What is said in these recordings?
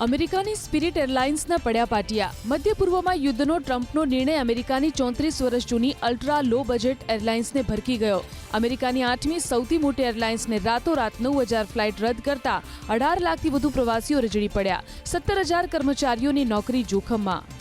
અમેરિકાની સ્પિરિટ એરલાઇન્સના પડ્યા પાટિયા. મધ્ય પૂર્વમાં યુદ્ધનો ટ્રમ્પનો નિર્ણય અમેરિકાની 34 વર્ષ જૂની અલ્ટ્રા લો બજેટ એરલાઇન્સને ભરકી ગયો. અમેરિકાની 8મી સૌથી મોટી એરલાઇન્સને રાતોરાત 9,000 ફ્લાઇટ રદ કરતા 18 લાખથી વધુ પ્રવાસીઓ રજડી પડ્યા. 17,000 કર્મચારીઓની નોકરી જોખમમાં.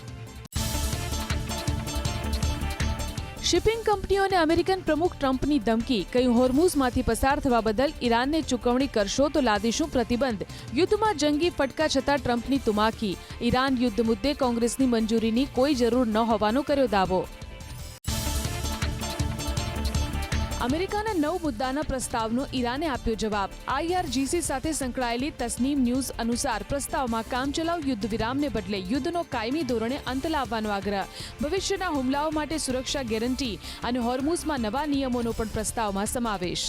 શિપિંગ કંપનીઓને અમેરિકન પ્રમુખ ટ્રમ્પની ધમકી. કહ્યું, હોર્મુઝમાંથી પસાર થવા બદલ ઈરાનને ચૂકવણી કરશો તો લાદીશું પ્રતિબંધ. યુદ્ધમાં જંગી ફટકા છતાં ટ્રમ્પની તુમાકી. ઈરાન યુદ્ધ મુદ્દે કોંગ્રેસની મંજૂરીની કોઈ જરૂર ન હોવાનો કર્યો દાવો. અમેરિકાના 9 મુદ્દાના પ્રસ્તાવનો ઈરાને આપ્યો જવાબ. IRGC સાથે સંકળાયેલી તસ્નીમ ન્યૂઝ અનુસાર પ્રસ્તાવમાં કામચલાઉ યુદ્ધ વિરામને બદલે યુદ્ધનો કાયમી ધોરણે અંત લાવવાનો આગ્રહ, ભવિષ્યના હુમલાઓ માટે સુરક્ષા ગેરંટી અને હોર્મુઝમાં નવા નિયમોનો પણ પ્રસ્તાવમાં સમાવેશ.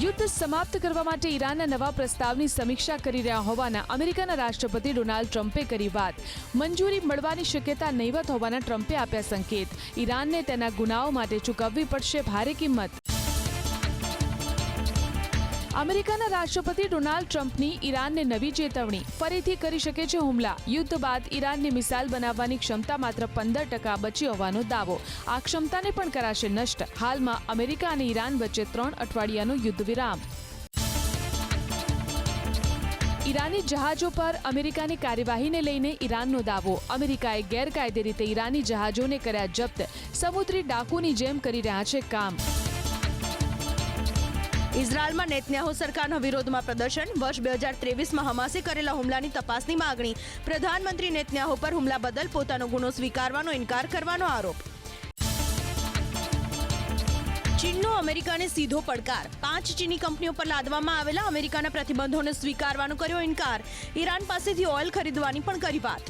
યુદ્ધ સમાપ્ત કરવા માટે ઈરાનના નવા પ્રસ્તાવની સમીક્ષા કરી રહ્યા હોવાના અમેરિકાના રાષ્ટ્રપતિ ડોનાલ્ડ ટ્રમ્પે કરી વાત. મંજૂરી મળવાની શક્યતા નહીવત હોવાના ટ્રમ્પે આપ્યા સંકેત. ઈરાનને તેના ગુનાઓ માટે ચૂકવવી પડશે ભારે કિંમત. અમેરિકાના રાષ્ટ્રપતિ ડોનાલ્ડ ટ્રમ્પની ઈરાનને નવી ચેતવણી. ફરીથી કરી શકે છે હુમલા. યુદ્ધ બાદ ઈરાનની મિસાઇલ બનાવવાની ક્ષમતા માત્ર 15% બચી હોવાનો દાવો. આ ક્ષમતાને પણ કરાશે નષ્ટ. હાલમાં અમેરિકા અને ઈરાન વચ્ચે 3 અઠવાડિયાનો યુદ્ધ વિરામ. ઈરાની જહાજો પર અમેરિકાની કાર્યવાહીને લઈને ઈરાનનો દાવો. અમેરિકાએ ગેરકાયદે રીતે ઈરાની જહાજોને કર્યા જપ્ત. સમુદ્રી ડાકુની જેમ કરી રહ્યા છે કામ. ઇઝરાયલમાં નેતન્યાહુ સરકારના વિરોધમાં પ્રદર્શન. વર્ષ 2023માં હમાસે કરેલા હુમલાની તપાસની માગણી. પ્રધાનમંત્રી નેતન્યાહુ પર હુમલા બદલ પોતાનો ગુનો સ્વીકારવાનો ઇનકાર કરવાનો આરોપ. ચીનનો અમેરિકાને સીધો પડકાર. 5 ચીની કંપનીઓ પર લાદવામાં આવેલા અમેરિકાના પ્રતિબંધોને સ્વીકારવાનો કર્યો ઇનકાર. ઈરાન પાસેથી ઓઇલ ખરીદવાની પણ કરી વાત.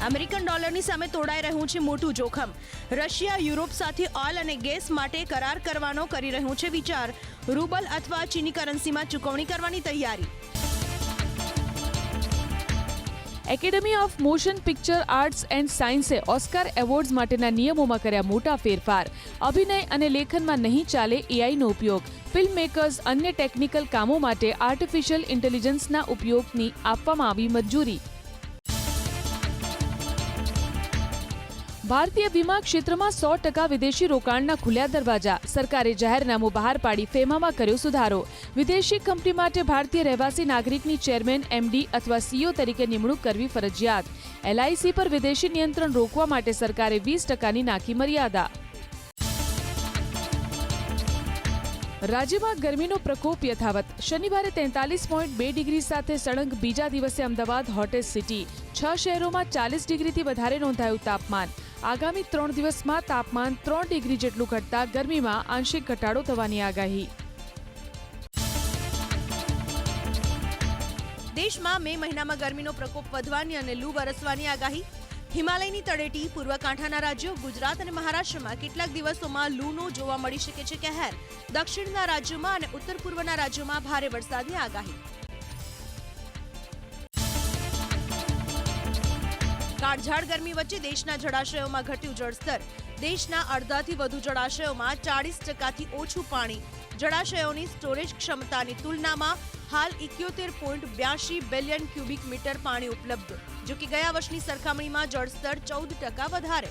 અમેરિકન ડોલરની સામે તોડાઈ રહ્યું છે મોટું જોખમ. રશિયા યુરોપ સાથે ઓઇલ અને ગેસ માટે કરાર કરવાનો કરી રહ્યું છે વિચાર. રૂબલ અથવા ચીની કરન્સીમાં ચૂકવણી કરવાની તૈયારી. Academy of motion picture arts and સાયન્સે ઓસ્કાર એવોર્ડ્સ માટેના નિયમોમાં કર્યા મોટા ફેરફાર. અભિનય અને લેખનમાં નહીં ચાલે એઆઈનો ઉપયોગ. ફિલ્મ મેકર્સ અન્ય ટેકનિકલ કામો માટે આર્ટિફિશિયલ ઇન્ટેલિજન્સના ઉપયોગની આપવામાં આવી મંજૂરી. ભારતીય વીમા ક્ષેત્રમાં 100% વિદેશી રોકાણના ખુલ્યા દરવાજા. સરકારે જાહેરનામું બહાર પાડી ફેમામાં કર્યો સુધારો. વિદેશી કંપની માટે ભારતીય રહેવાસી નાગરિકની ચેરમેન, MD અથવા CEO તરીકે નિમણૂક કરવી ફરજિયાત. LIC પર વિદેશી નિયંત્રણ રોકવા માટે સરકારે 20%ની નાખી મર્યાદા. રાજ્યમાં ગરમીનો પ્રકોપ યથાવત. શનિવારે 43.2 ડિગ્રી સાથે સળંગ બીજા દિવસે અમદાવાદ હોટેસ્ટ સિટી. 6 શહેરોમાં 40 ડિગ્રીથી વધારે નોંધાયું તાપમાન. આગામી 3 દિવસમાં તાપમાન 3 ડિગ્રી જેટલું ઘટતા ગરમીમાં આંશિક ઘટાડો થવાની આગાહી. દેશમાં મે મહિનામાં ગરમીનો પ્રકોપ વધવાની અને લૂ વરસવાની આગાહી. હિમાલયની તળેટી, પૂર્વ કાંઠાના રાજ્યો ગુજરાત અને મહારાષ્ટ્રમાં કેટલાક દિવસોમાં લૂનો જોવા મળી શકે છે કહેર. દક્ષિણના રાજ્યોમાં અને ઉત્તર પૂર્વના રાજ્યોમાં ભારે વરસાદની આગાહી. કાળઝાળ ગરમી વચ્ચે દેશના જળાશયોમાં ઘટ્યું જળસ્તર. દેશના અડધાથી વધુ જળાશયોમાં 40%થી ઓછું પાણી. જળાશયોની સ્ટોરેજ ક્ષમતાની તુલનામાં હાલ 71.82 બિલિયન ક્યુબિક મીટર પાણી ઉપલબ્ધ. જો કે ગયા વર્ષની સરખામણીમાં જળસ્તર 14% વધારે.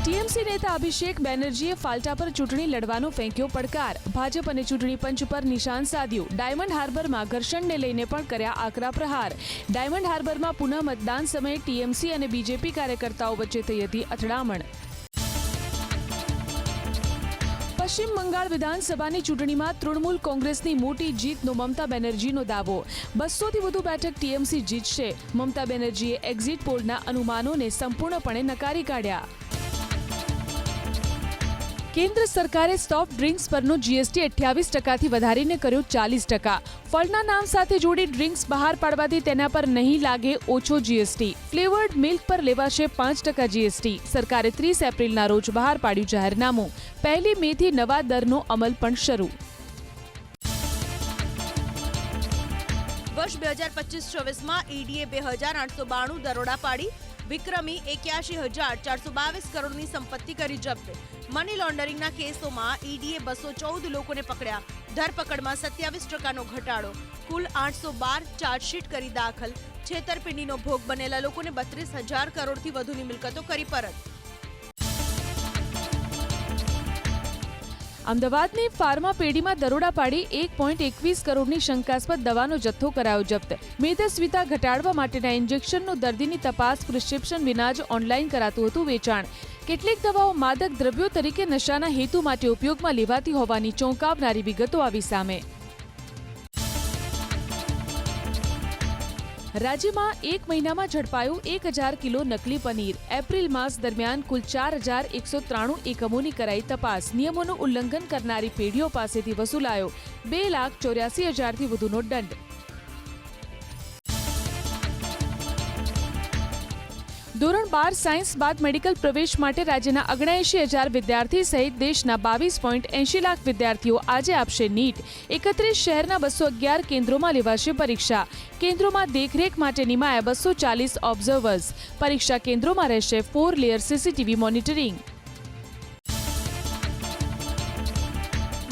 ટીએમસી નેતા અભિષેક બેનર્જીએ ફાલ્ટા પર ચૂંટણી લડવાનો ફેંક્યો પડકાર. ભાજપ અને ચૂંટણી પંચ પર નિશાન સાધ્યું. ડાયમંડ હાર્બરમાં ઘર્ષણને લઈને પણ કર્યા આકરા પ્રહાર. ડાયમંડ હાર્બરમાં પુનઃ મતદાન સમયે ટીએમસી અને બીજેપી કાર્યકર્તાઓ વચ્ચે થઈ હતી અથડામણ. પશ્ચિમ બંગાળ વિધાનસભાની ચૂંટણીમાં તૃણમૂલ કોંગ્રેસની મોટી જીતનો મમતા બેનર્જીનો દાવો. 200થી વધુ બેઠક ટીએમસી જીતશે. મમતા બેનર્જીએ એક્ઝિટ પોલના અનુમાનોને સંપૂર્ણપણે નકારી કાઢ્યા. કેન્દ્ર સરકારે સોફ્ટ ડ્રિંક્સ પરનો GST 28%થી વધારીને કર્યો 40%. ફળના નામ સાથે જોડી ડ્રિંક્સ બહાર પાડવાથી તેના પર નહીં લાગે ઓછો GST. ફ્લેવર્ડ મિલ્ક પર લેવાશે 5% GST. સરકારે 30 એપ્રિલના રોજ બહાર પાડ્યું જાહેરનામું. 1 મેથી નવા દરનો અમલ પણ શરૂ. વર્ષ 2025-24માં EDએ 2892 દરોડા પાડી. વિક્રમી 81,422 કરોડની સંપત્તિ કરી જપ્ત. મની લોન્ડરિંગના કેસોમાં ઈડીએ 214 લોકોને પકડ્યા. ધરપકડમાં 27% ઘટાડો. કુલ 812 ચાર્જશીટ કરી દાખલ. છેતરપિંડીનો ભોગ બનેલા લોકોને 32,000 કરોડથી વધુની મિલકતો કરી પરત. અમદાવાદની ફાર્મા પેઢીમાં દરોડા પાડી 1.21 કરોડની શંકાસ્પદ દવાનો જથ્થો કરાયો જપ્ત. મેદસ્વીતા ઘટાડવા માટેના ઇન્જેક્શનનું દર્દીની તપાસ પ્રિસ્ક્રિપ્શન વિના જ ઓનલાઈન કરાતું હતું વેચાણ. કેટલીક દવાઓ માદક દ્રવ્યો તરીકે નશાના હેતુ માટે ઉપયોગમાં લેવાતી હોવાની ચોંકાવનારી વિગતો આવી સામે. રાજ્યમાં એક મહિનામાં ઝડપાયું 1,000 કિલો નકલી પનીર. એપ્રિલ માસ દરમિયાન કુલ 4,193 એકમોની કરાઈ તપાસ. નિયમોનું ઉલ્લંઘન કરનારી પેઢીઓ પાસેથી વસૂલાયો 2,84,000થી વધુનો દંડ. ધોરણ 12 સાયન્સ બાદ મેડિકલ પ્રવેશ માટે રાજ્યના 79,000 વિદ્યાર્થી સહિત દેશના 22.80 લાખ વિદ્યાર્થીઓ આજે આપશે નીટ. 31 શહેરના 211 કેન્દ્રોમાં લેવાશે પરીક્ષા. કેન્દ્રોમાં દેખરેખ માટે નિમાયા 240 ઓબ્ઝર્વર્સ. પરીક્ષા કેન્દ્રોમાં રહેશે 4 લેયર સીસીટીવી મોનિટરિંગ.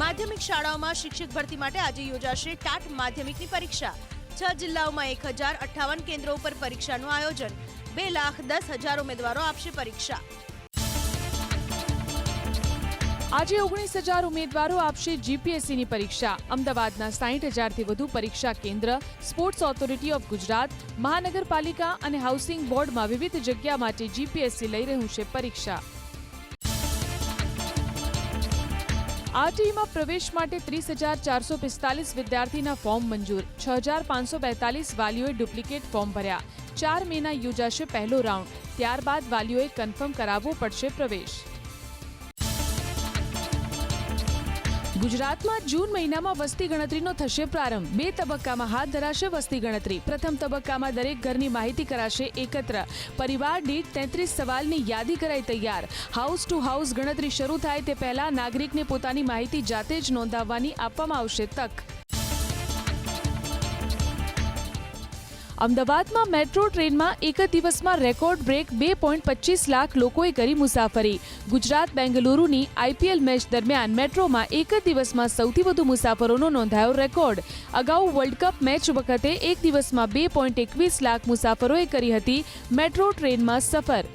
માધ્યમિક શાળાઓમાં શિક્ષક ભરતી માટે આજે યોજાશે ટાટ માધ્યમિકની પરીક્ષા. 6 જિલ્લાઓમાં 1,058 કેન્દ્રો ઉપર પરીક્ષાનું આયોજન. 2,10,000 ઉમેદવારો આપશે પરીક્ષા. આજે 19,000 ઉમેદવારો આપશે જીપીએસસીની પરીક્ષા. અમદાવાદના 60,000થી વધુ પરીક્ષા કેન્દ્ર. સ્પોર્ટ્સ ઓથોરિટી ઓફ ગુજરાત, મહાનગરપાલિકા અને હાઉસિંગ બોર્ડમાં વિવિધ જગ્યા માટે જીપીએસસી લઈ રહ્યું છે પરીક્ષા. આરટીઈમાં પ્રવેશ માટે 30,445 વિદ્યાર્થીના ફોર્મ મંજૂર. 6,542 વાલીઓએ ડુપ્લિકેટ ફોર્મ ભર્યા. 4 મેના યોજાશે પહેલો રાઉન્ડ. ત્યારબાદ વાલીઓએ કન્ફર્મ કરાવવો પડશે પ્રવેશ. ગુજરાતમાં જૂન મહિનામાં વસ્તી ગણતરીનો થશે પ્રારંભ. 2 તબક્કામાં હાથ ધરાશે વસ્તી ગણતરી. પ્રથમ તબક્કામાં દરેક ઘરની માહિતી કરાશે એકત્ર. પરિવાર દીઠ 33 સવાલની યાદી કરાઈ તૈયાર. હાઉસ ટુ હાઉસ ગણતરી શરૂ થાય તે પહેલા નાગરિકને પોતાની માહિતી જાતે જ નોંધાવવાની આપવામાં આવશે તક. અમદાવાદમાં મેટ્રો ટ્રેનમાં એક જ દિવસમાં રેકોર્ડ બ્રેક 2.25 લાખ લોકોએ કરી મુસાફરી. ગુજરાત બેંગલુરુની આઈપીએલ મેચ દરમિયાન મેટ્રોમાં એક જ દિવસમાં સૌથી વધુ મુસાફરોનો નોંધાયો રેકોર્ડ. અગાઉ વર્લ્ડ કપ મેચ વખતે એક દિવસમાં 2.21 લાખ મુસાફરોએ કરી હતી મેટ્રો ટ્રેનમાં સફર.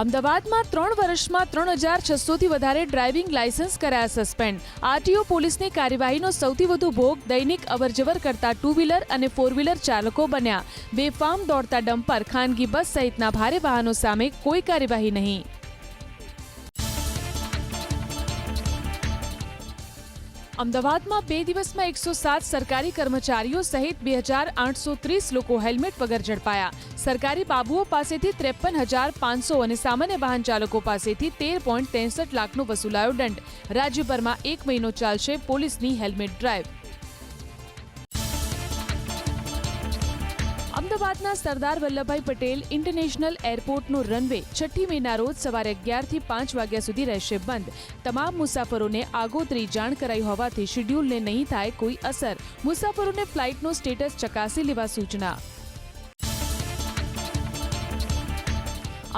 અમદાવાદમાં 3 વર્ષમાં 3,600થી વધારે ડ્રાઇવિંગ લાયસન્સ કરાયા સસ્પેન્ડ. આરટીઓ પોલીસની કાર્યવાહીનો સૌથી વધુ ભોગ દૈનિક અવરજવર કરતા 2 વ્હીલર અને 4 વ્હીલર ચાલકો બન્યા. બેફામ દોડતા ડમ્પર, ખાનગી બસ સહિતના ભારે વાહનો સામે કોઈ કાર્યવાહી નહીં. અમદાવાદમાં 2 દિવસમાં 107 સરકારી કર્મચારીઓ સહિત 2,830 લોકો હેલ્મેટ વગર ઝડપાયા. સરકારી બાબુઓ પાસેથી 53,500 અને સામાન્ય વાહન ચાલકો પાસેથી 13.63 લાખનો વસૂલાયો દંડ. રાજ્યભરમાં 1 મહિનો ચાલશે પોલીસની હેલ્મેટ ડ્રાઈવ. અમદાવાદના સરદાર વલ્લભભાઈ પટેલ ઇન્ટરનેશનલ એરપોર્ટનો રનવે 6 મેના રોજ સવારે 11 થી 5 વાગ્યા સુધી રહેશે બંધ. તમામ મુસાફરોને આગોતરી જાણ કરાઈ હોવાથી શેડ્યુલને નહીં થાય કોઈ અસર. મુસાફરોને ફ્લાઇટનો સ્ટેટસ ચકાસી લેવા સૂચના.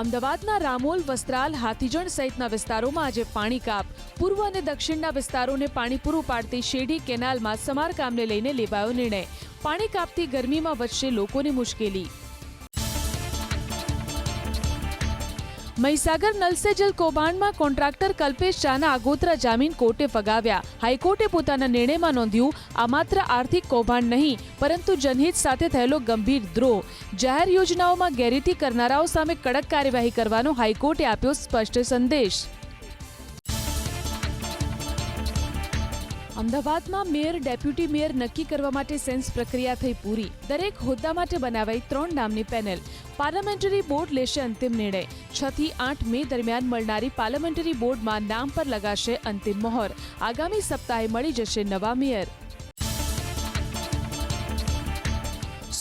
અમદાવાદના રામોલ, વસ્ત્રાલ, હાથીજણ સહિતના વિસ્તારોમાં આજે પાણી કાપ. પૂર્વ અને દક્ષિણના વિસ્તારોને પાણી પૂરું પાડતી શેઢી કેનાલમાં સમારકામને લઈને લેવાયો નિર્ણય. પાણી કાપથી ગરમીમાં વધશે લોકોની મુશ્કેલી. મહીસાગર નલ સે જલ કૌભાંડમાં કોન્ટ્રાક્ટર કલ્પેશ શાહના આગોતરા જામીન કોર્ટે ફગાવ્યા. હાઈકોર્ટે પોતાના નિર્ણયમાં નોંધ્યું, આ માત્ર આર્થિક કૌભાંડ નહીં પરંતુ જનહિત સાથે થયેલો ગંભીર દ્રોહ. જાહેર યોજનાઓમાં ગેરરીતિ કરનારાઓ સામે કડક કાર્યવાહી કરવાનો હાઈકોર્ટે આપ્યો સ્પષ્ટ સંદેશ. અમદાવાદમાં મેયર, ડેપ્યુટી મેયર નક્કી કરવા માટે સેન્સ પ્રક્રિયા થઈ પૂરી. દરેક હોદ્દા માટે બનાવાઈ 3 નામની પેનલ. પાર્લામેન્ટરી બોર્ડ લેશે અંતિમ નિર્ણય. 6 થી 8 મે દરમિયાન મળનારી પાર્લામેન્ટરી બોર્ડમાં નામ પર લગાશે અંતિમ મહોર. આગામી સપ્તાહે મળી જશે નવા મેયર.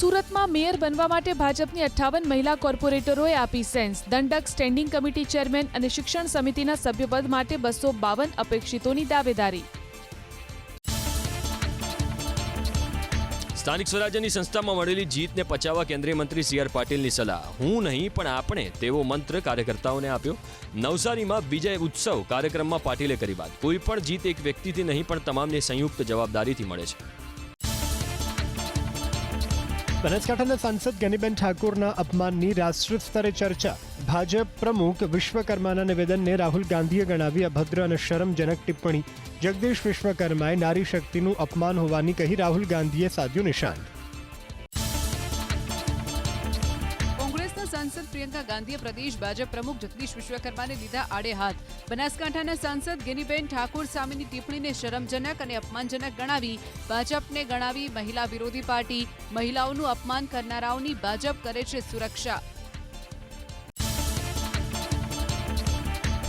સુરતમાં મેયર બનવા માટે ભાજપની 58 મહિલા કોર્પોરેટરોએ આપી સેન્સ. દંડક, સ્ટેન્ડિંગ કમિટી ચેરમેન અને શિક્ષણ સમિતિના સભ્યપદ માટે 252 અપેક્ષિતોની દાવેદારી. સ્થાનિક સ્વરાજ્યની સંસ્થામાં મળેલી જીતને પચાવવા કેન્દ્રીય મંત્રી સી આર પાટીલની સલાહ. હું નહીં પણ આપણે તેવો મંત્ર કાર્યકર્તાઓને આપ્યો. નવસારીમાં વિજય ઉત્સવ કાર્યક્રમમાં પાટીલે કરી વાત. કોઈ પણ જીત એક વ્યક્તિથી નહીં પણ તમામને સંયુક્ત જવાબદારીથી મળે છે. બનાસકાંઠાના સાંસદ ગેનીબેન ઠાકોરના અપમાનની રાષ્ટ્રીય સ્તરે ચર્ચા. ભાજપ પ્રમુખ વિશ્વકર્માના નિવેદનને રાહુલ ગાંધીએ ગણાવી અભદ્ર અને શરમજનક ટિપ્પણી. જગદીશ વિશ્વકર્માએ નારી શક્તિનું અપમાન હોવાની કહી રાહુલ ગાંધીએ સાધ્યું નિશાન. કોંગ્રેસના સાંસદ પ્રિયંકા ગાંધીએ પ્રદેશ ભાજપ પ્રમુખ જગદીશ વિશ્વકર્માને લીધા આડે હાથ. બનાસકાંઠાના સાંસદ ગેનીબેન ઠાકોર સામેની ટિપ્પણીને શરમજનક અને અપમાનજનક ગણાવી ભાજપને ગણાવી મહિલા વિરોધી પાર્ટી. મહિલાઓનું અપમાન કરનારાઓની ભાજપ કરે છે સુરક્ષા.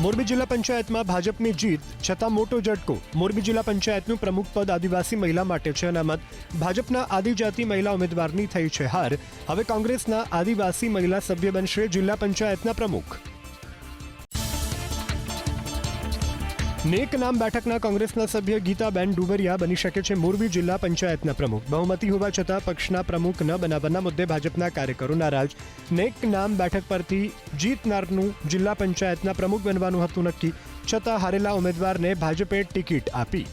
મોરબી જિલ્લા પંચાયતમાં ભાજપની જીત છતાં મોટો ઝટકો. મોરબી જિલ્લા પંચાયતનું પ્રમુખ પદ આદિવાસી મહિલા માટે છે અનામત. ભાજપના આદિજાતિ મહિલા ઉમેદવારની થઈ છે હાર. હવે કોંગ્રેસના આદિવાસી મહિલા સભ્ય બનશે જિલ્લા પંચાયતના પ્રમુખ. નેક નામ બેઠકના કોંગ્રેસના સભ્ય ગીતાબેન ડુબરિયા બની શકે છે મોરબી જિલ્લા પંચાયતના પ્રમુખ. બહુમતી હોવા છતાં પક્ષના પ્રમુખ ન બનાવવાના મુદ્દે ભાજપના કાર્યકરો નારાજ. નેક નામ બેઠક પરથી જીતનારનું જિલ્લા પંચાયતના પ્રમુખ બનવાનું હતું નક્કી, છતાં હારેલા ઉમેદવારને ભાજપે ટિકિટ આપી.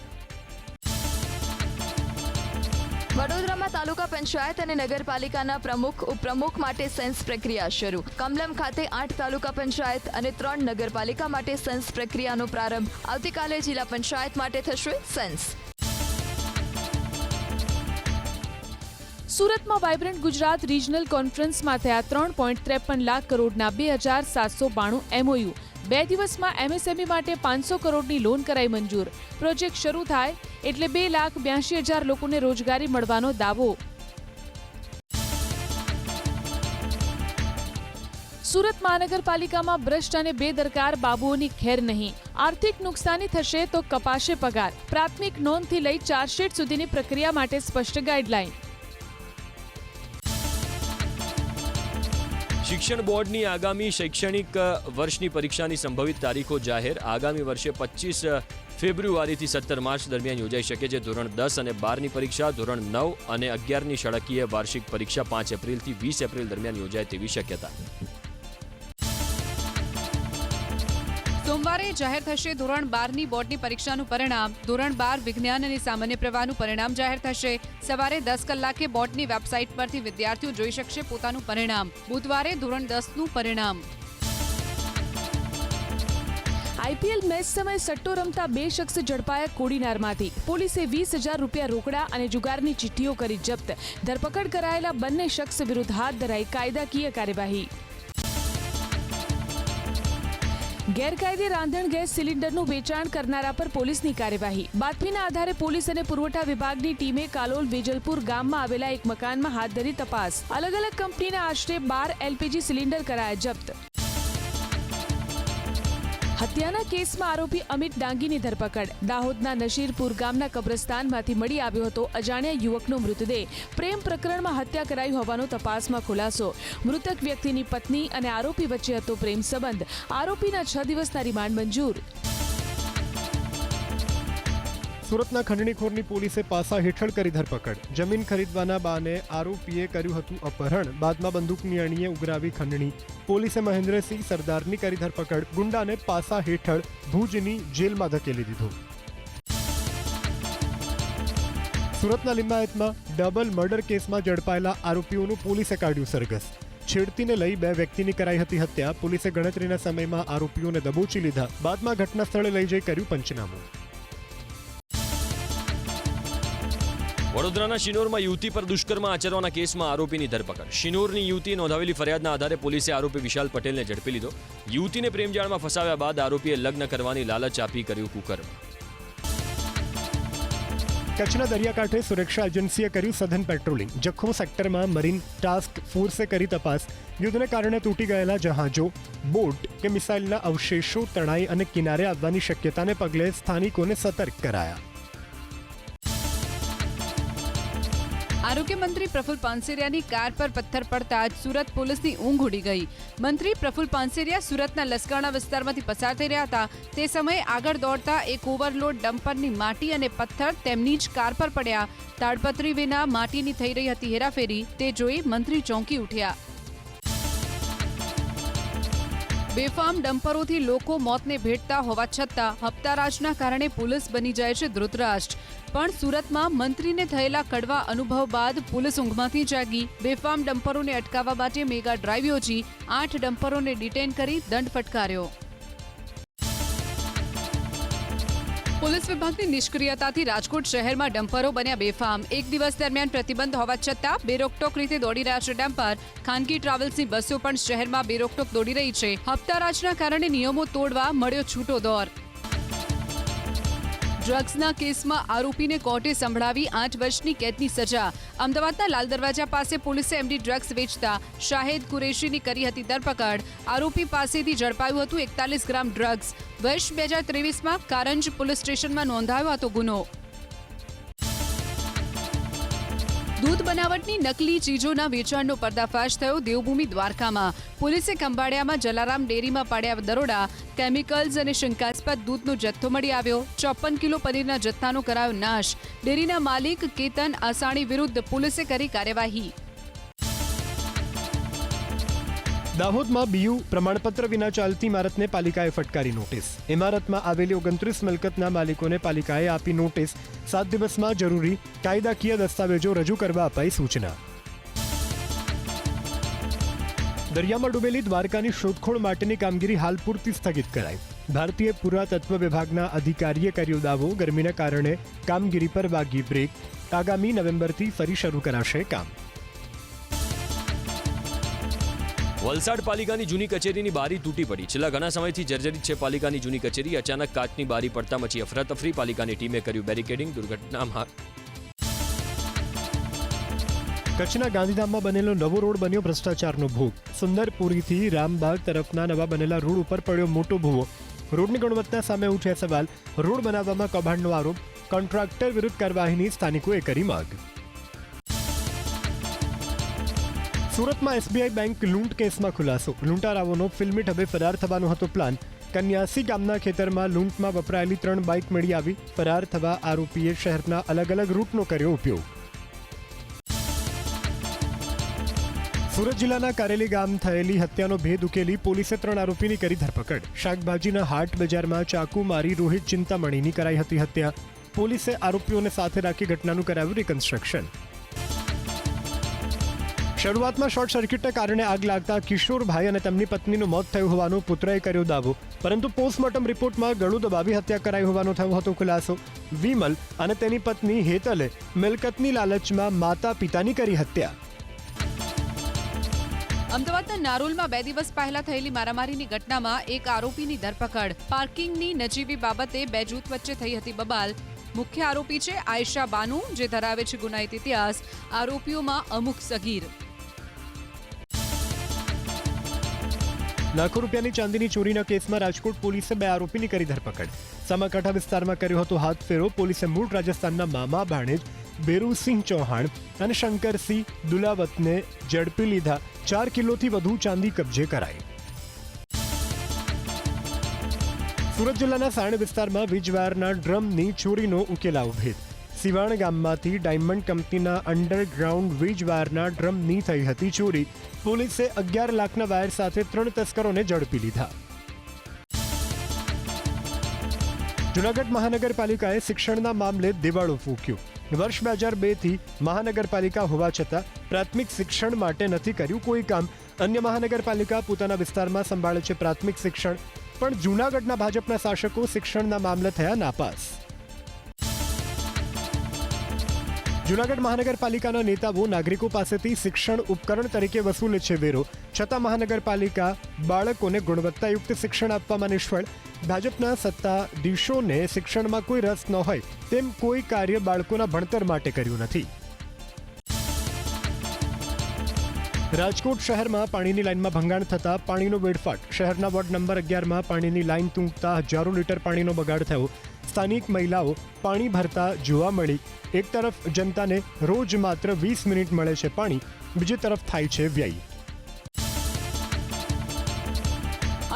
વડોદરામાં તાલુકા પંચાયત અને નગરપાલિકાના પ્રમુખ ઉપપ્રમુખ માટે સેન્સ પ્રક્રિયા શરૂ. કમલમ ખાતે 8 તાલુકા પંચાયત અને 3 નગરપાલિકા માટે સેન્સ પ્રક્રિયાનો પ્રારંભ. આવતીકાલે જિલ્લા પંચાયત માટે થશે સેન્સ. સુરતમાં વાઇબ્રન્ટ ગુજરાત રિજનલ કોન્ફરન્સમાં થયા 3.53 લાખ કરોડના 2792 MOU. 2 દિવસમાં MSME માટે 500 કરોડની લોન કરાઈ મંજૂર. પ્રોજેક્ટ શરૂ થાય એટલે 2,82,000 લોકોને રોજગારી મળવાનો દાવો. સુરત મહાનગરપાલિકામાં ભ્રષ્ટ અને બેદરકાર બાબુઓની ખેર નહીં. આર્થિક નુકસાની થશે તો કપાશે પગાર. પ્રાથમિક નોંધથી લઈ ચાર્જશીટ સુધીની પ્રક્રિયા માટે સ્પષ્ટ ગાઈડલાઈન. શિક્ષણ બોર્ડની આગામી શૈક્ષણિક વર્ષની પરીક્ષાની સંભવિત તારીખો જાહેર. આગામી વર્ષે 25 ફેબ્રુઆરીથી 17 માર્ચ દરમિયાન યોજાઈ શકે છે ધોરણ 10 અને 12ની પરીક્ષા. ધોરણ 9 અને 11ની શાળાકીય વાર્ષિક પરીક્ષા 5 એપ્રિલથી 20 એપ્રિલ દરમિયાન યોજાય તેવી શક્યતા. સોમવારે જાહેર થશે ધોરણ 12ની બોર્ડની પરીક્ષાનું પરિણામ. ધોરણ 12 વિજ્ઞાન અને સામાન્ય પ્રવાહનું પરિણામ જાહેર થશે. સવારે 10 કલાકે બોર્ડની વેબસાઇટ પરથી વિદ્યાર્થીઓ જોઈ શકશે પોતાનું પરિણામ. બુધવારે ધોરણ 10નું પરિણામ. IPL મેચ સમયે સટ્ટો રમતા 2 શખ્સ ઝડપાયા કોડીનારમાંથી. પોલીસે 20,000 રૂપિયા રોકડા અને જુગારની ચિઠ્ઠીઓ કરી જપ્ત. ધરપકડ કરાયેલા બંને શખ્સ વિરુદ્ધ હાથ ધરાઈ કાયદાકીય કાર્યવાહી. ગેરકાયદે રાંધણ ગેસ સિલિન્ડરનું વેચાણ કરનારા પર પોલીસની કાર્યવાહી. બાતમીના આધારે પોલીસ અને પુરવઠા વિભાગની ટીમે કાલોલ વેજલપુર ગામમાં આવેલા એક મકાનમાં હાથ ધરી તપાસ. અલગ અલગ કંપનીના આશરે 12 LPG સિલિન્ડર કરાયા જપ્ત. હત્યાના કેસમાં આરોપી અમિત ડાંગીની ધરપકડ. દાહોદના નશીરપુર ગામના કબ્રસ્તાનમાંથી મળી આવ્યો હતો અજાણ્યા યુવકનો મૃતદેહ. પ્રેમ પ્રકરણમાં હત્યા કરાઈ હોવાનો તપાસમાં ખુલાસો. મૃતક વ્યક્તિની પત્ની અને આરોપી વચ્ચે હતો પ્રેમ સંબંધ. આરોપીના 6 દિવસના રિમાન્ડ મંજૂર. સુરતના ખંડણીખોરની પોલીસે પાસા હેઠળ કરી ધરપકડ. જમીન ખરીદવાના બહાને આરોપીએ કર્યું હતું અપહરણ. બાદમાં બંદૂકની અણીએ ઉઘરાવી ખંડણી. પોલીસે મહેન્દ્રસિંહ સરદારની કરી ધરપકડ. ગુંડાને પાસા હેઠળ ભુજની જેલમાં ધકેલી દીધો. સુરતના લિંબાયતમાં ડબલ મર્ડર કેસમાં ઝડપાયેલા આરોપીઓનું પોલીસે કાઢ્યું સરઘસ. છેડતીને લઈ 2 વ્યક્તિની કરાઈ હતી હત્યા. પોલીસે ગણતરીના સમયમાં આરોપીઓને દબોચી લીધા. બાદમાં ઘટના સ્થળે લઈ જઈ કર્યું પંચનામું. વડોદરાના શિનોરમાં યુવતી પર દુષ્કર્મ આચરવાના કેસમાં આરોપીની ધરપકડ. શિનોરની યુવતીએ નોંધાવેલી ફરિયાદના આધારે પોલીસે આરોપી વિશાલ પટેલને ઝડપી લીધો. યુવતીને પ્રેમજાળમાં ફસાવ્યા બાદ આરોપીએ લગ્ન કરવાની લાલચ આપી કર્યું કુકર્મ. કચ્છના દરિયાકાંઠે સુરક્ષા એજન્સીએ કર્યું સઘન પેટ્રોલિંગ. જખૌ સેક્ટરમાં મરીન ટાસ્ક ફોર્સે કરી તપાસ. યુદ્ધને કારણે તૂટી ગયેલા જહાજો, બોટ કે મિસાઇલના અવશેષો તણાઈ અને કિનારે આવવાની શક્યતાને પગલે સ્થાનિકોને સતર્ક કરાયા. આરોગ્ય મંત્રી પ્રફુલ પાનસેરિયાની કાર પર પથ્થર પડતા જ સુરત પોલીસની ઊંઘ ઉડી ગઈ. મંત્રી પ્રફુલ પાનસેરિયા સુરતના લસકાણા વિસ્તારમાંથી પસાર થઈ રહ્યા હતા. તે સમયે આગળ દોડતા એક ઓવરલોડ ડમ્પરની માટી અને પથ્થર તેમની જ કાર પર પડ્યા. તાડપત્રી વિના માટીની થઈ રહી હતી હેરાફેરી. તે જોઈ મંત્રી ચોંકી ઉઠ્યા. બેફામ ડમ્પરોથી લોકો મોતને ભેટતા હોવા છતાં હપ્તારાજના કારણે પોલીસ બની જાય છે ધૃતરાષ્ટ્ર. પણ સુરતમાં મંત્રીને થયેલા કડવા અનુભવ બાદ પોલીસ ઊંઘમાંથી જાગી. બેફામ ડમ્પરોને અટકાવવા માટે મેગા ડ્રાઈવ યોજી 8 ડમ્પરોને ડિટેન કરી દંડ ફટકાર્યો. પોલીસ વિભાગની નિષ્ક્રિયતાથી રાજકોટ શહેરમાં ડમ્પરો બન્યા બેફામ. એક દિવસ દરમિયાન પ્રતિબંધ હોવા છતાં બેરોકટોક રીતે દોડી રહ્યા છે ડમ્પર. ખાનગી ટ્રાવેલ્સની બસો પણ શહેરમાં બેરોકટોક દોડી રહી છે. હપ્તારાજના કારણે નિયમો તોડવા મળ્યો છૂટો દોર. ડ્રગ્સના કેસમાં આરોપીને કોર્ટે સંભળાવી 8 વર્ષની કેદની સજા. અમદાવાદના લાલ દરવાજા પાસે પોલીસે એમડી ડ્રગ્સ વેચતા શાહિદ કુરેશીની કરી હતી ધરપકડ. આરોપી પાસેથી ઝડપાયું હતું 41 ગ્રામ ડ્રગ્સ. વર્ષ 2023માં કારંજ પોલીસ સ્ટેશનમાં નોંધાયો હતો ગુનો. દૂધ બનાવટની નકલી ચીજોના વેચાણનો પર્દાફાશ થયો દેવભૂમિ દ્વારકામાં. પોલીસે ખંભાળિયામાં જલારામ ડેરીમાં પાડ્યા દરોડા. કેમિકલ્સ અને શંકાસ્પદ દૂધનો જથ્થો મળી આવ્યો. 54 કિલો પનીરના જથ્થાનો કરાયો નાશ. ડેરીના માલિક કેતન આસાણી વિરુદ્ધ પોલીસે કરી કાર્યવાહી. દાહોદમાં બીયુ પ્રમાણપત્ર વિના ચાલતી ઇમારતને પાલિકાએ ફટકારી નોટિસ. ઇમારતમાં આવેલી 29 મિલકતના માલિકોને પાલિકાએ આપી નોટિસ. 7 દિવસમાં જરૂરી કાયદાકીય દસ્તાવેજો રજૂ કરવા અપાઈ સૂચના. દરિયામાં ડૂબેલી દ્વારકાની શોધખોળ માટેની કામગીરી હાલ પૂરતી સ્થગિત કરાઈ. ભારતીય પુરાતત્વ વિભાગના અધિકારીએ કર્યો દાવો. ગરમીના કારણે કામગીરી પર વાગી બ્રેક. આગામી નવેમ્બરથી ફરી શરૂ કરાશે કામ. વલસાડ પાલિકાની જૂની કચેરીની બારી તૂટી પડી. છેલ્લા ઘણા સમયથી જર્જરિત છે પાલિકાની જૂની કચેરી. અચાનક કાચની બારી પડતા મચી અફરાતફરી. પાલિકાની ટીમે કર્યું બેરિકેડિંગ. દુર્ઘટનામાં કચ્છના ગાંધીધામમાં બનેલો નવો રોડ બન્યો ભ્રષ્ટાચારનો ભોગ. સુંદરપુરીથી રામબાગ તરફના નવા બનેલા રોડ ઉપર પડ્યો મોટો ભૂવો. રોડની ગુણવત્તા સામે ઉઠ્યા સવાલ. રોડ બનાવવામાં કૌભાંડનો આરોપ. કોન્ટ્રાક્ટર વિરુદ્ધ કાર્યવાહીની સ્થાનિકોએ કરી માંગ. સુરતમાં એસબીઆઈ બેંક લૂંટ કેસમાં ખુલાસો. લૂંટારાઓનો ફિલ્મી ઢબે ફરાર થવાનો હતો પ્લાન. કન્યાસી ગામના ખેતરમાં લૂંટમાં વપરાયેલી 3 બાઇક મળી આવી. ફરાર થવા આરોપીએ શહેરના અલગ અલગ રૂટનો કર્યો ઉપયોગ. સુરત જિલ્લાના કારેલી ગામ થયેલી હત્યાનો ભેદ ઉકેલી પોલીસે 3 આરોપીની કરી ધરપકડ. શાકભાજીના હાટ બજારમાં ચાકુ મારી રોહિત ચિંતામણીની કરાઈ હતી હત્યા. પોલીસે આરોપીઓને સાથે રાખી ઘટનાનું કરાવ્યું રિકન્સ્ટ્રક્શન. શરૂઆતમાં શોર્ટ સર્કિટને કારણે આગ લાગતા કિશોરભાઈ અને તેમની પત્નીનું મોત થયું હોવાનો પુત્રએ કર્યો દાવો. પરંતુ પોસ્ટમોર્ટમ રિપોર્ટમાં ગળું દબાવી હત્યા કરાઈ હોવાનો થયો હતો ખુલાસો. વિમલ અને તેની પત્ની હેતલે મિલકતની લાલચમાં માતા પિતાની કરી હત્યા. અમદાવાદના નારોલમાં 2 દિવસ પહેલા થયેલી મારામારીની ઘટનામાં એક આરોપીની ધરપકડ. પાર્કિંગની નજીવી બાબતે 2 જૂથ વચ્ચે થઈ હતી બબાલ. મુખ્ય આરોપી છે આયશા બાનુ, જે ધરાવે છે ગુનાહિત ઇતિહાસ. આરોપીઓમાં અમુક સગીર. લાખો રૂપિયાની ચાંદીની ચોરીના કેસમાં રાજકોટ પોલીસે 2 આરોપીની કરી ધરપકડ. સામાકાંઠા વિસ્તારમાં કર્યો હતો હાથ ફેરો. પોલીસે મૂળ રાજસ્થાનના મામા ભાણેજ બેરુસિંહ ચૌહાણ અને શંકરસિંહ દુલાવતને ઝડપી લીધા. 4 કિલોથી વધુ ચાંદી કબજે કરાઈ. સુરત જિલ્લાના સાણ વિસ્તારમાં વીજવાયરના ડ્રમની ચોરીનો ઉકેલાયો ભેદ. સિવાણ ગામમાંથી ડાયમંડ કંપનીના અંડરગ્રાઉન્ડ વીજવાયરના ડ્રમની થઈ હતી ચોરી. પોલીસે 11 લાખના વાયર સાથે 3 તસ્કરોને ઝડપી લીધા. જૂનાગઢ મહાનગરપાલિકાએ શિક્ષણના મામલે દિવાળો ફૂંક્યો. વર્ષ 2002થી મહાનગરપાલિકા હોવા છતાં પ્રાથમિક શિક્ષણ માટે નથી કર્યું કોઈ કામ. અન્ય મહાનગરપાલિકા પોતાના વિસ્તારમાં સંભાળે છે પ્રાથમિક શિક્ષણ. પણ જૂનાગઢના ભાજપના શાસકો શિક્ષણના મામલે થયા નાપાસ. જૂનાગઢ મહાનગરપાલિકાના નેતાઓ નાગરિકો પાસેથી શિક્ષણ ઉપકરણ તરીકે વસૂલે છે વેરો. છતાં મહાનગરપાલિકા બાળકોને ગુણવત્તાયુક્ત શિક્ષણ આપવામાં નિષ્ફળ. ભાજપના સત્તાધીશોને શિક્ષણમાં કોઈ રસ ન હોય તેમ કોઈ કાર્ય બાળકોના ભણતર માટે કર્યું નથી. રાજકોટ શહેરમાં પાણીની લાઇનમાં ભંગાણ થતા પાણીનો વેડફાટ. શહેરના વોર્ડ નંબર 11માં પાણીની લાઇન તૂટતા હજારો લીટર પાણીનો બગાડ થયો. સ્થાનિક મહિલાઓ પાણી ભરતા જોવા મળી. એક તરફ જનતાને રોજ માત્ર 20 મિનિટ મળે છે પાણી, બીજી તરફ થાય છે વ્યય.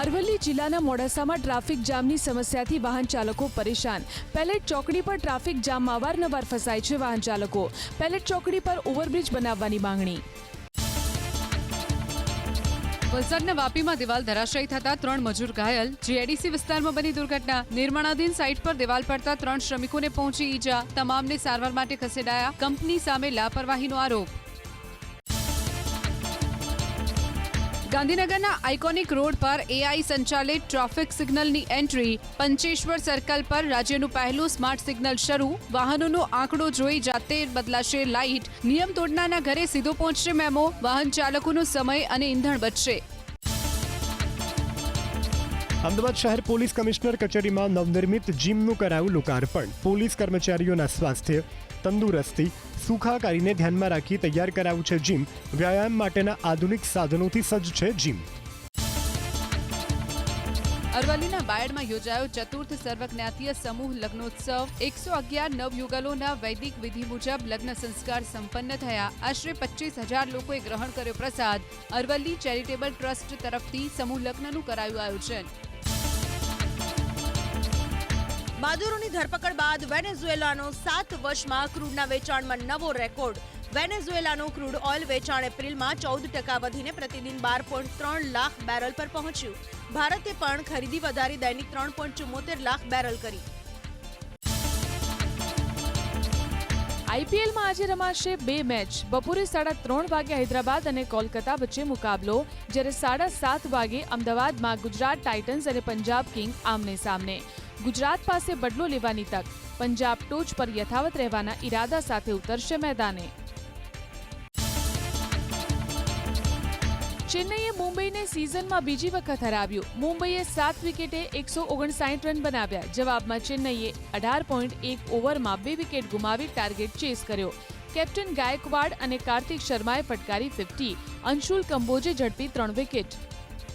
અરવલ્લી જિલ્લાના મોડાસામાં ટ્રાફિક જામની સમસ્યાથી વાહન ચાલકો પરેશાન. પેલેટ ચોકડી પર ટ્રાફિક જામમાં અવારનવાર ફસાય છે વાહન ચાલકો. પેલેટ ચોકડી પર ઓવરબ્રિજ બનાવવાની માંગણી. વલસાડના વાપીમાં દિવાલ ધરાશાયી થતા 3 મજૂર ઘાયલ. જીઆઈડીસી વિસ્તારમાં બની દુર્ઘટના. નિર્માણાધીન સાઇટ પર દિવાલ પડતા 3 શ્રમિકોને પહોંચી ઈજા. તમામને સારવાર માટે ખસેડાયા. કંપની સામે લાપરવાહીનો આરોપ. ગાંધીનગરના આઇકોનિક રોડ પર એઆઈ સંચાલિત ટ્રાફિક સિગ્નલની એન્ટ્રી. પંચેશ્વર સર્કલ પર રાજ્યનું પહેલું સ્માર્ટ સિગ્નલ શરૂ. વાહનોનો આંકડો જોઈ જાતે બદલાશે લાઇટ. નિયમ તોડનારના ઘરે સીધો પહોંચશે મેમો. વાહન ચાલકોનો સમય અને ઈંધણ બચશે. અમદાવાદ શહેર પોલીસ કમિશનર કચેરીમાં નવનિર્મિત જીમનું કરાયું લોકાર્પણ. પોલીસ કર્મચારીઓના સ્વાસ્થ્ય, તંદુરસ્તી, સુખાકારીને ધ્યાનમાં રાખી તૈયાર કરાયું છે જીમ. વ્યાયામ માટેના આધુનિક સાધનોથી સજ્જ છે જીમ. અરવલ્લીના બાયડમાં યોજાયો ચતુર્થ સર્વજ્ઞાતીય સમૂહ લગ્નોત્સવ. 111 નવયુગલોના વૈદિક વિધિ મુજબ લગ્ન સંસ્કાર સંપન્ન થયા. આશરે 25,000 લોકોએ ગ્રહણ કર્યો પ્રસાદ. અરવલ્લી ચેરિટેબલ ટ્રસ્ટ તરફથી સમૂહ લગ્નનું કરાયું આયોજન. માદુરોની ધરપકડ બાદ વેનેઝુએલાનો 7 વર્ષમાં ક્રૂડના વેચાણમાં નવો રેકોર્ડ. વેનેઝુએલાનું ક્રૂડ ઓઇલ વેચાણ એપ્રિલમાં 14% વધીને પ્રતિદિન 12.3 લાખ બેરલ પર પહોંચ્યું. ભારતે પણ ખરીદી વધારી દૈનિક 3.74 લાખ બેરલ કરી. આઈપીએલમાં આજે રમાશે 2 મેચ. બપોરે 3:30 વાગે હૈદરાબાદ અને કોલકાતા વચ્ચે મુકાબલો, જ્યારે 7:30 વાગે અમદાવાદમાં ગુજરાત ટાઇટન્સ અને પંજાબ કિંગ આમને સામને. ગુજરાત પાસે બદલો લેવાની તક. પંજાબ ટોચ પર યથાવત રહેવાના ઈરાદા સાથે ઉતરશે મેદાને. ચેન્નઈએ મુંબઈને સિઝનમાં બીજી વખત હરાવ્યું. મુંબઈએ 7 વિકેટે 159 રન બનાવ્યા. જવાબમાં ચેન્નઈએ 18.1 ઓવરમાં 2 વિકેટ ગુમાવી ટાર્ગેટ ચેસ કર્યો. કેપ્ટન ગાયકવાડ અને કાર્તિક શર્માએ ફટકારી 50. અંશુલ કંબોજે ઝડપી 3 વિકેટ.